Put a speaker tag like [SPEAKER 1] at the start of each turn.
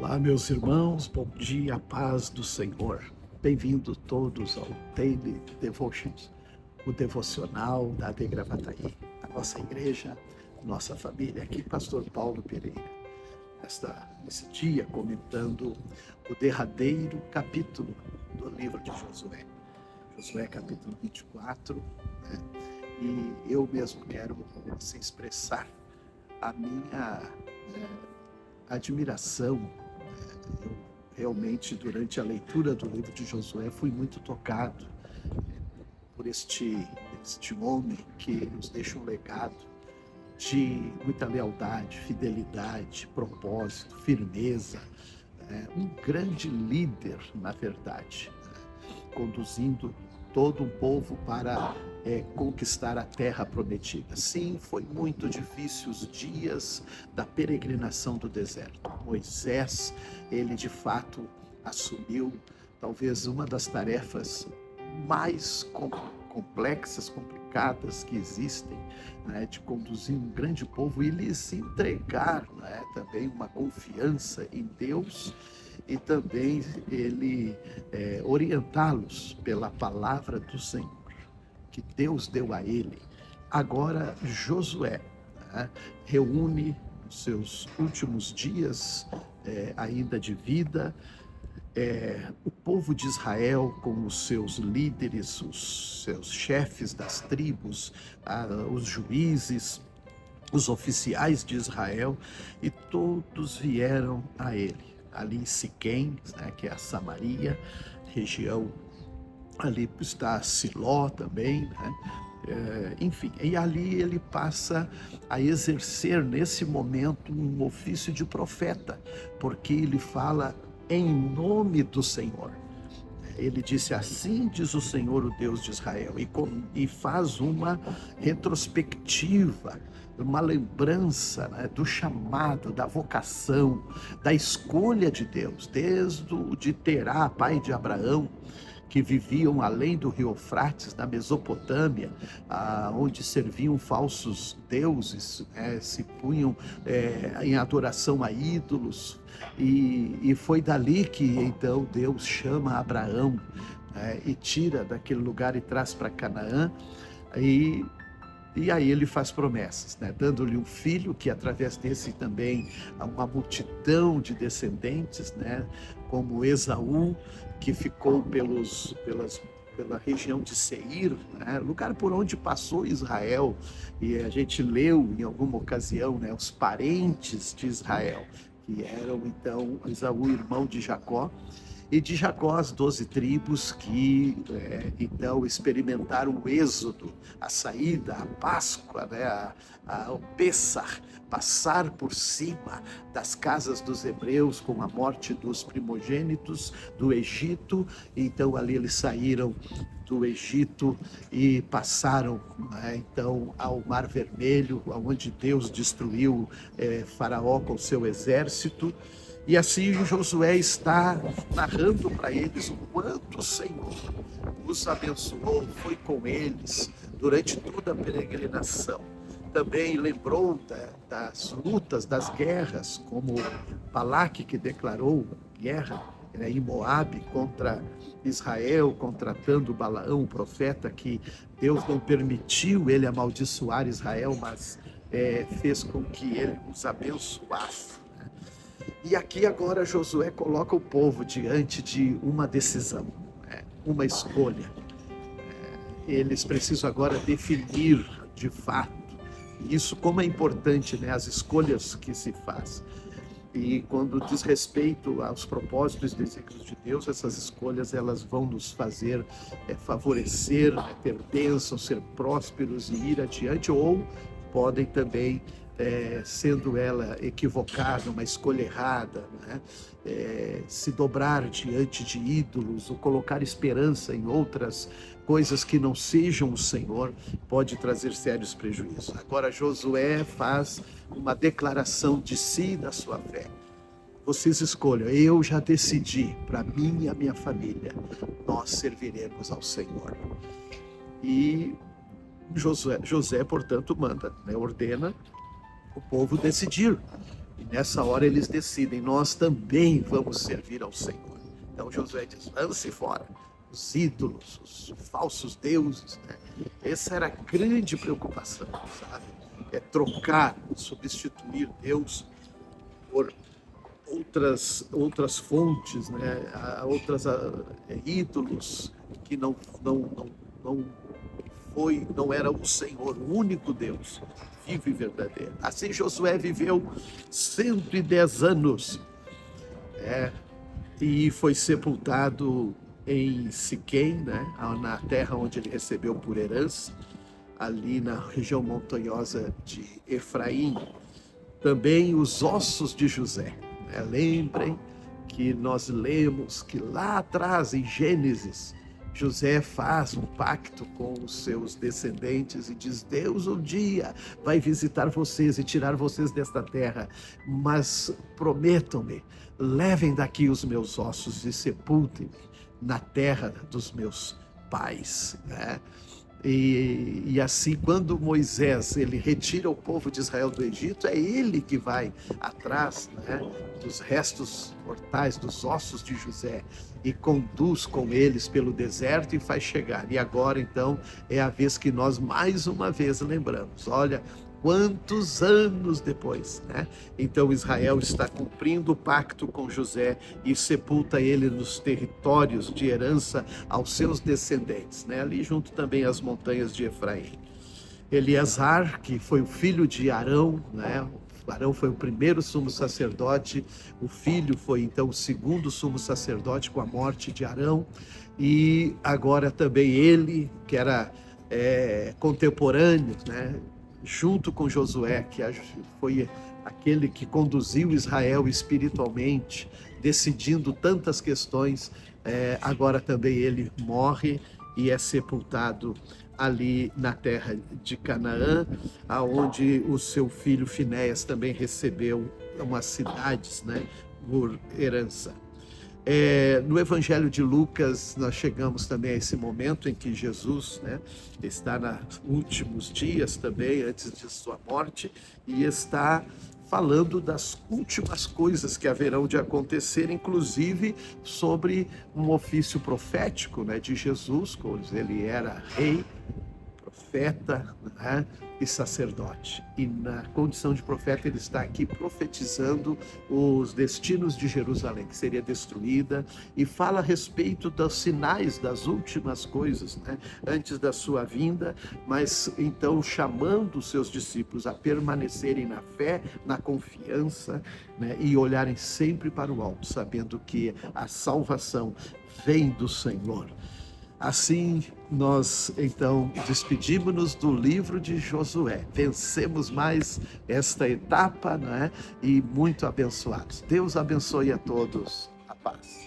[SPEAKER 1] Olá, meus irmãos, bom dia, paz do Senhor. Bem-vindos todos ao Daily Devotions, o devocional da AD Gravataí, a nossa igreja, nossa família. Aqui, Pastor Paulo Pereira, nesse dia comentando o derradeiro capítulo do livro de Josué. Josué capítulo 24, né? E eu mesmo quero expressar a minha admiração. Eu realmente, durante a leitura do livro de Josué, fui muito tocado por este homem que nos deixa um legado de muita lealdade, fidelidade, propósito, firmeza, um grande líder, na verdade, conduzindo todo um povo para conquistar a terra prometida. Sim, foi muito difícil os dias da peregrinação do deserto. Moisés, ele de fato assumiu talvez uma das tarefas mais complexas, complicadas que existem, né, de conduzir um grande povo e lhes entregar, né, também uma confiança em Deus, e também ele orientá-los pela palavra do Senhor, que Deus deu a ele. Agora Josué, né, reúne os seus últimos dias ainda de vida, o povo de Israel com os seus líderes, os seus chefes das tribos, os juízes, os oficiais de Israel, e todos vieram a ele. Ali em Siquém, né, que é a Samaria, região, ali está Siló também, né? Enfim, e ali ele passa a exercer nesse momento um ofício de profeta, porque ele fala em nome do Senhor. Ele disse: assim diz o Senhor, o Deus de Israel, e faz uma retrospectiva, uma lembrança, né, do chamado, da vocação, da escolha de Deus, de Terá, pai de Abraão, que viviam além do rio Eufrates, na Mesopotâmia, onde serviam falsos deuses, se punham em adoração a ídolos, e foi dali que então Deus chama Abraão, e tira daquele lugar e traz para Canaã, e aí ele faz promessas, né? Dando-lhe um filho, que através desse também há uma multidão de descendentes, né? Como Esaú, que ficou pela região de Seir, né? Lugar por onde passou Israel, e a gente leu em alguma ocasião, né, os parentes de Israel, que eram então Esaú, irmão de Jacó, e de Jacó as 12 tribos que então experimentaram o êxodo, a saída, a Páscoa, né, o Pêssar, passar por cima das casas dos hebreus com a morte dos primogênitos do Egito. Então ali eles saíram do Egito e passaram, né, então ao Mar Vermelho, onde Deus destruiu Faraó com seu exército. E assim Josué está narrando para eles o quanto o Senhor os abençoou, foi com eles durante toda a peregrinação. Também lembrou das lutas, das guerras, como Balaque, que declarou guerra em Moabe contra Israel, contratando Balaão, o profeta, que Deus não permitiu ele amaldiçoar Israel, mas fez com que ele os abençoasse. E aqui agora Josué coloca o povo diante de uma decisão, uma escolha. Eles precisam agora definir de fato. Isso como é importante, né? As escolhas que se faz. E quando diz respeito aos propósitos e desígnios de Deus, essas escolhas elas vão nos fazer favorecer, ter bênçãos, ser prósperos e ir adiante, ou podem também, sendo ela equivocada, uma escolha errada, né, se dobrar diante de ídolos ou colocar esperança em outras coisas que não sejam o Senhor, pode trazer sérios prejuízos. Agora Josué faz uma declaração de si e da sua fé. Vocês escolham, eu já decidi, para mim e a minha família, nós serviremos ao Senhor. E José, portanto, manda, né, ordena o povo decidir E nessa hora eles decidem, nós também vamos servir ao Senhor. Então Josué diz, lance fora os ídolos, os falsos deuses, né? Essa era a grande preocupação, sabe? É trocar, substituir Deus por outras fontes, né? Outras ídolos que não era o Senhor, o único Deus vivo e verdadeiro. Assim Josué viveu 110 anos, e foi sepultado em Siquém, né? Na terra onde ele recebeu por herança, ali na região montanhosa de Efraim. Também os ossos de José, né? Lembrem que nós lemos que lá atrás, em Gênesis, José faz um pacto com os seus descendentes e diz, Deus um dia vai visitar vocês e tirar vocês desta terra, mas prometam-me, levem daqui os meus ossos e sepultem-me na terra dos meus pais, né? E assim, quando Moisés ele retira o povo de Israel do Egito, é ele que vai atrás, né, dos restos mortais, dos ossos de José, e conduz com eles pelo deserto e faz chegar. E agora, então, é a vez que nós mais uma vez lembramos. Olha, quantos anos depois, né? Então Israel está cumprindo o pacto com José e sepulta ele nos territórios de herança aos seus descendentes, né? Ali junto também às montanhas de Efraim. Eleazar, que foi o filho de Arão, né? Arão foi o primeiro sumo sacerdote, o filho foi então o segundo sumo sacerdote com a morte de Arão, e agora também ele, que era contemporâneo, né? Junto com Josué, que foi aquele que conduziu Israel espiritualmente, decidindo tantas questões, agora também ele morre e é sepultado ali na terra de Canaã, aonde o seu filho Finéias também recebeu umas cidades, né, por herança. No Evangelho de Lucas, nós chegamos também a esse momento em que Jesus, né, está nos últimos dias também, antes de sua morte, e está falando das últimas coisas que haverão de acontecer, inclusive sobre um ofício profético, né, de Jesus, quando ele era rei, profeta, né, e sacerdote. E na condição de profeta ele está aqui profetizando os destinos de Jerusalém, que seria destruída, e fala a respeito dos sinais das últimas coisas, né, antes da sua vinda, mas então chamando os seus discípulos a permanecerem na fé, na confiança, né, e olharem sempre para o alto, sabendo que a salvação vem do Senhor. Assim, nós, então, despedimos-nos do livro de Josué. Vencemos mais esta etapa, né? E muito abençoados. Deus abençoe a todos. A paz.